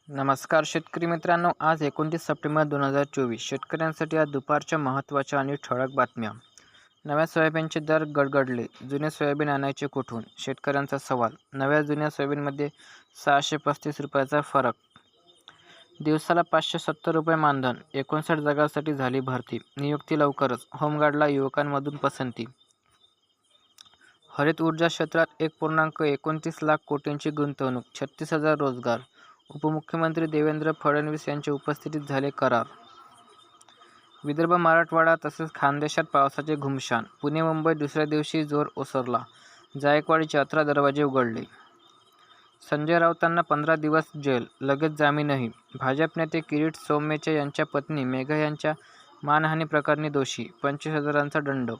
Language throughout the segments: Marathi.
नमस्कार शेतकरी मित्रांनो, आज 29 सप्टेंबर 2024 शेतकऱ्यांसाठी आज दुपारच्या महत्त्वाच्या आणि ठळक बातम्या. नव्या सोयाबीनचे दर गडगडले, जुने सोयाबीन आणायचे कुठून? शेतकऱ्यांचा सवाल. नव्या जुन्या सोयाबीनमध्ये 635 रुपयाचा फरक. दिवसाला 570 रुपये मानधन. 59 जागांसाठी झाली भरती. नियुक्ती लवकरच. होमगार्डला युवकांमधून पसंती. हरित ऊर्जा क्षेत्रात 1.29 लाख कोटींची गुंतवणूक. 36,000 रोजगार. उपमुख्यमंत्री देवेंद्र फडणवीस यांच्या उपस्थितीत झाले करार. विदर्भ, मराठवाडा तसेच खानदेशात पावसाचे घुमशान. पुणे मुंबईत दुसऱ्या दिवशी जोर ओसरला. जायकवाडीचे 18 दरवाजे उघडले. संजय राऊतांना 15 दिवस जेल, लगेच जामीनही. भाजप नेते किरीट सोमय्या यांच्या पत्नी मेघा यांच्या मानहानी प्रकरणी दोषी. 25,000चा दंड.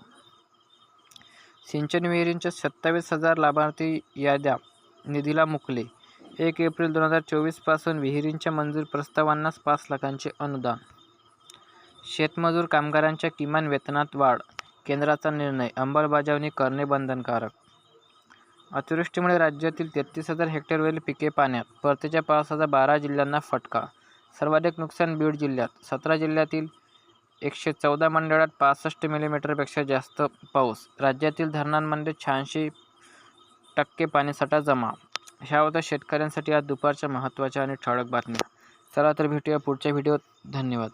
सिंचन विहिरींच्या 27,000 लाभार्थी याद्या निधीला मुकले. 1 एप्रिल 2024 पासून विहिरींच्या मंजूर प्रस्तावांनाच 5 लाखांचे अनुदान. शेतमजूर कामगारांच्या किमान वेतनात वाढ. केंद्राचा निर्णय, अंमलबजावणी करणे बंधनकारक. अतिवृष्टीमुळे राज्यातील 33,000 हेक्टरवरील पिके पाण्यात. परतीच्या पावसाचा 12 जिल्ह्यांना फटका. सर्वाधिक नुकसान बीड जिल्ह्यात. 17 जिल्ह्यातील 114 मंडळात 65 मिलीमीटरपेक्षा जास्त पाऊस. राज्यातील धरणांमध्ये 86% पाणीसाठा जमा. ह्या होत्या शेतकऱ्यांसाठी आज दुपारच्या महत्त्वाच्या आणि ठळक बातम्या. चला तर भेटूया पुढच्या व्हिडिओत. धन्यवाद.